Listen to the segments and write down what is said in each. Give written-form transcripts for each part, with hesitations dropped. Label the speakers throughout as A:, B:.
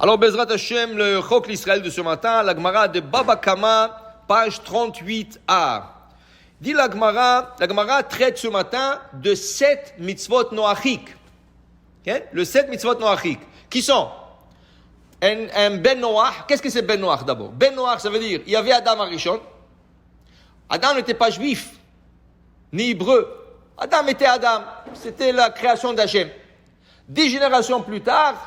A: Alors, Bezrat Hashem, le Chok l'Israël de ce matin, la Gemara de Baba Kama, page 38a. Dit la Gemara traite ce matin de 7 mitzvot noachik. Okay? Le 7 mitzvot noachik. Qui sont un Ben Noach. Qu'est-ce que c'est Ben Noach d'abord? Ben Noach, ça veut dire, il y avait Adam Arishon. Adam n'était pas juif, ni hébreu. Adam était Adam. C'était la création d'Hachem. 10 générations plus tard,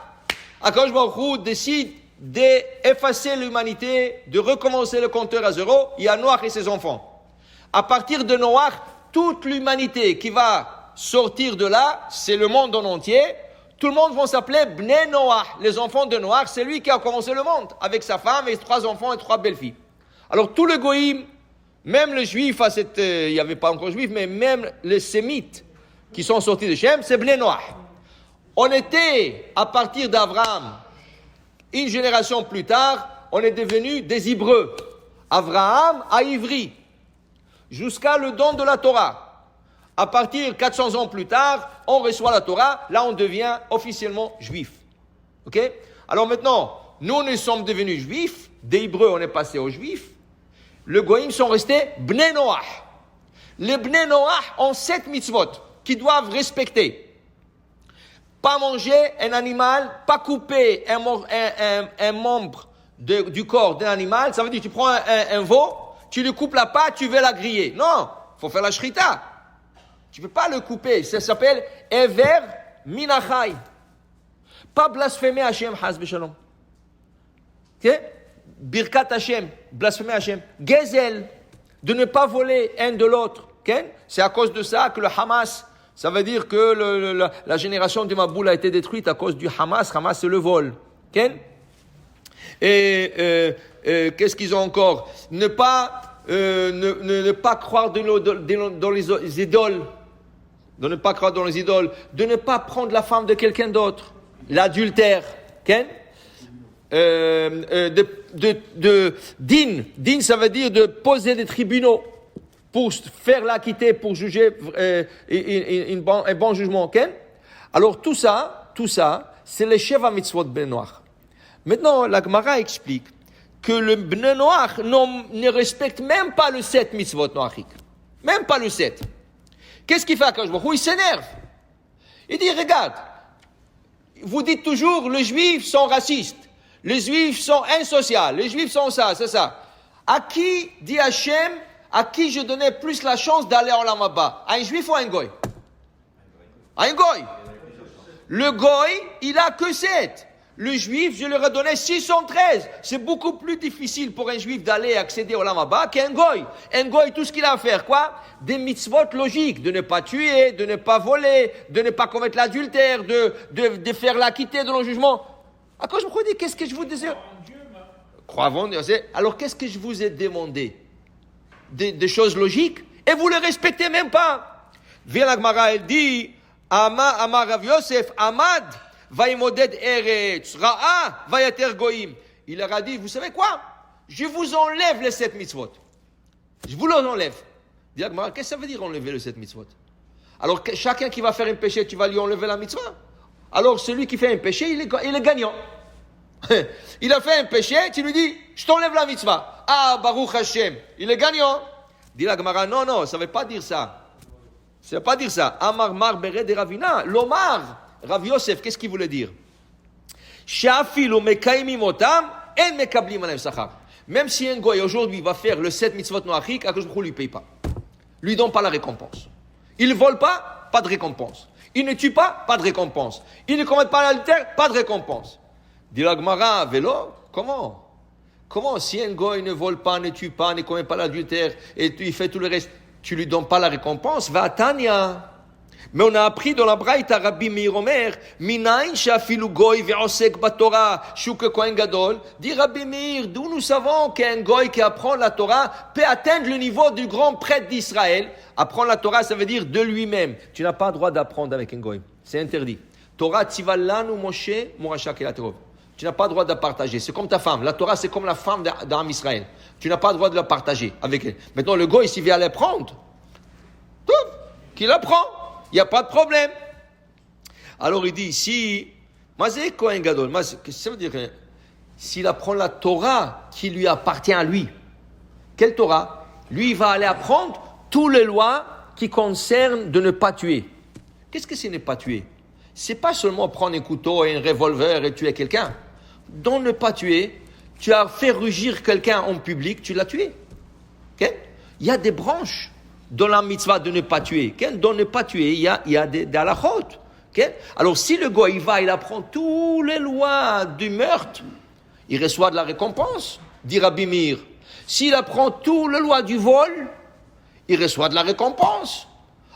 A: Akadosh Baruch Hu décide d'effacer l'humanité, de recommencer le compteur à zéro. Il y a Noach et ses enfants. À partir de Noach, toute l'humanité qui va sortir de là, c'est le monde en entier. Tout le monde va s'appeler Bnei Noach, les enfants de Noach. C'est lui qui a commencé le monde, avec sa femme et 3 enfants et 3 belles-filles. Alors tout le goïm, même les juifs, il n'y avait pas encore juifs, mais même les sémites qui sont sortis de Shem, c'est Bnei Noach. On était, à partir d'Abraham, une génération plus tard, on est devenu des Hébreux. Abraham a Ivri, jusqu'à le don de la Torah. À partir de 400 ans plus tard, on reçoit la Torah, là on devient officiellement juif. Ok? Alors maintenant, nous sommes devenus juifs, des Hébreux on est passé aux juifs, les Goïms sont restés Bnei Noach. Les Bnei Noach ont 7 mitzvot qu'ils doivent respecter. Pas manger un animal, pas couper un membre du corps d'un animal. Ça veut dire tu prends un veau, tu lui coupes la patte, tu veux la griller. Non, il faut faire la shrita. Tu ne peux pas le couper. Ça s'appelle Ever Minachai. Pas blasphémer Hashem, Haz Beshalom. Ok? Birkat Hashem, blasphémer Hashem. Gezel, de ne pas voler un de l'autre. Okay? C'est à cause de ça que le Hamas, ça veut dire que la génération du Maboul a été détruite à cause du Hamas. Hamas, c'est le vol. Okay? Et qu'est-ce qu'ils ont encore? Ne pas croire dans les idoles. De ne pas croire dans les idoles. De ne pas prendre la femme de quelqu'un d'autre. L'adultère. Okay? Din, ça veut dire de poser des tribunaux pour faire l'acquitter, pour juger un bon jugement. Okay? Alors tout ça, c'est les Sheva Mitzvot Ben Noach. Maintenant, la Gemara explique que le Ben Noach ne respecte même pas le 7 Mitzvot Noachik. Même pas le 7. Qu'est-ce qu'il fait à Akadosh Baruch Hu? Il s'énerve. Il dit, regarde, vous dites toujours, les Juifs sont racistes. Les Juifs sont insociaux. Les Juifs sont ça, c'est ça. À qui, dit Hachem, à qui je donnais plus la chance d'aller en Olam Haba? À un Juif ou à un Goy? À un Goy. Le Goy, il a que 7. Le Juif, je leur ai donné 613. C'est beaucoup plus difficile pour un Juif d'aller accéder au Olam Haba qu'un Goy. Un Goy, tout ce qu'il a à faire, quoi? Des mitzvot logiques. De ne pas tuer, de ne pas voler, de ne pas commettre l'adultère, de faire l'acquitter de nos jugements. À quoi je me dis, qu'est-ce que je vous disais? Croyons, alors qu'est-ce que je vous ai demandé? Des choses logiques, et vous ne les respectez même pas. Vient la Gemara, elle dit, Amar Rav Yosef, Amad, Vaimoded Eretz, Ra'a, Vayater Goïm. Il leur a dit, vous savez quoi? Je vous enlève les 7 mitzvot. Je vous les enlève. Dit la Gemara, qu'est-ce que ça veut dire enlever les 7 mitzvot? Alors, chacun qui va faire un péché, tu vas lui enlever la mitzvah? Alors, celui qui fait un péché, il est gagnant. Il a fait un péché, tu lui dis, je t'enlève la mitzvah. Ah, Baruch Hashem, il est gagnant. Dit la Gemara, non, ça ne veut pas dire ça. Ça ne veut pas dire ça. Amar Mar Bered de Ravina. L'Omar, Rav Yosef, qu'est-ce qu'il voulait dire? Sha'afilu mekaimim otam, en mekablim alev sachar. Même si un goy aujourd'hui va faire le 7 mitzvot noachik, Akadosh Baruch Hu lui paye pas. Lui donne pas la récompense. Il ne vole pas de récompense. Il ne tue pas de récompense. Il ne commet pas l'adultère, pas de récompense. Dit la Gemara, vélo, comment si un goy ne vole pas, ne tue pas, ne commet pas l'adultère, et il fait tout le reste, tu lui donnes pas la récompense? Va à Tanya. Mais on a appris dans la Braïta, Rabbi Meir Omer, Minayin shafilu goy ve'osek batorah, shuke kohen gadol. Dit Rabbi Meir, d'où nous savons qu'un goy qui apprend la Torah peut atteindre le niveau du grand prêtre d'Israël. Apprendre la Torah, ça veut dire de lui-même. Tu n'as pas le droit d'apprendre avec un goy. C'est interdit. Torah tzivallanu Moshe morasha kelaterov. Tu n'as pas le droit de la partager. C'est comme ta femme. La Torah, c'est comme la femme d'Am Israël. Tu n'as pas le droit de la partager avec elle. Maintenant, le goy, s'il vient la prendre, qu'il la prend. Il n'y a pas de problème. Alors, il dit ici, Mazé Kohen Gadol. Qu'est-ce que ça veut dire? s'il apprend la Torah qui lui appartient à lui. Quelle Torah? Lui, il va aller apprendre toutes les lois qui concernent de ne pas tuer. Qu'est-ce que c'est ne pas tuer? C'est pas seulement prendre un couteau et un revolver et tuer quelqu'un. Dans ne pas tuer, tu as fait rugir quelqu'un en public, tu l'as tué. Okay? Il y a des branches dans la mitzvah de ne pas tuer. Okay? Dans ne pas tuer, il y a des halachot. Okay? Alors si le gars, il apprend toutes les lois du meurtre, il reçoit de la récompense, dit Rabbi Meir. S'il apprend toutes les lois du vol, il reçoit de la récompense.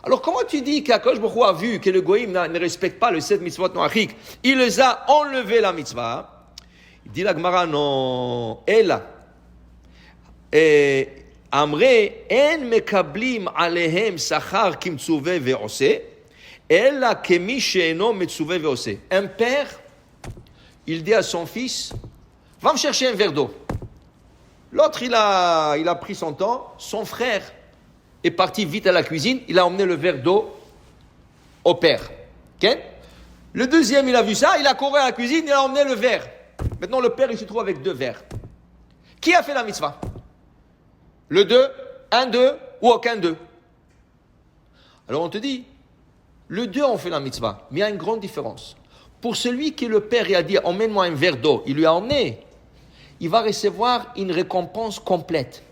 A: Alors comment tu dis qu'Akadosh Baruch Hu a vu que le goïm ne respecte pas le 7 mitzvot noachik, il les a enlevé la mitzvah? Il dit la Gemara, non, Ela. Amre, en mekablim alehem sachar ki mtzuve ve'ose, ela kemi she'eno mtzuve ve'ose. Un père, il dit à son fils, va me chercher un verre d'eau. L'autre, il a pris son temps, son frère est parti vite à la cuisine, il a emmené le verre d'eau au père. Okay? Le deuxième, il a vu ça, il a couru à la cuisine, il a emmené le verre. Maintenant, le père, il se trouve avec 2 verres. Qui a fait la mitzvah? Le 2, un 2 ou aucun 2? Alors on te dit, le 2 on fait la mitzvah, mais il y a une grande différence. Pour celui qui le père il a dit, emmène-moi un verre d'eau, il lui a emmené, il va recevoir une récompense complète.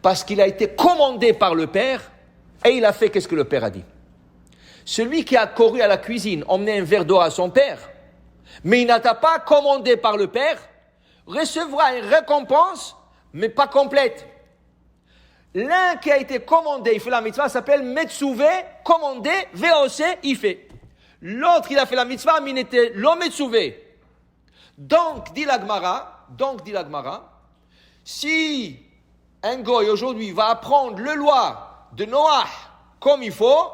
A: Parce qu'il a été commandé par le père et il a fait qu'est-ce que le père a dit. Celui qui a couru à la cuisine, emmené un verre d'eau à son père, mais il n'a pas commandé par le père, recevra une récompense, mais pas complète. L'un qui a été commandé, il fait la mitzvah, s'appelle Metsuvé, commandé, VOC, il fait. L'autre, il a fait la mitzvah, mais il était l'homme Metsuvé. Donc, dit la Gemara, si un goy aujourd'hui va apprendre le loi de Noach comme il faut,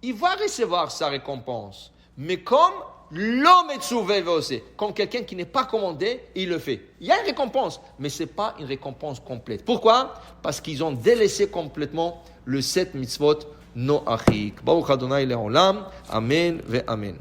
A: il va recevoir sa récompense. Mais comme l'homme est sauvé aussi, comme quelqu'un qui n'est pas commandé, il le fait. Il y a une récompense, mais ce n'est pas une récompense complète. Pourquoi? Parce qu'ils ont délaissé complètement le 7 mitzvot noachik. Baruch Adonai le'olam. Amen ve amen.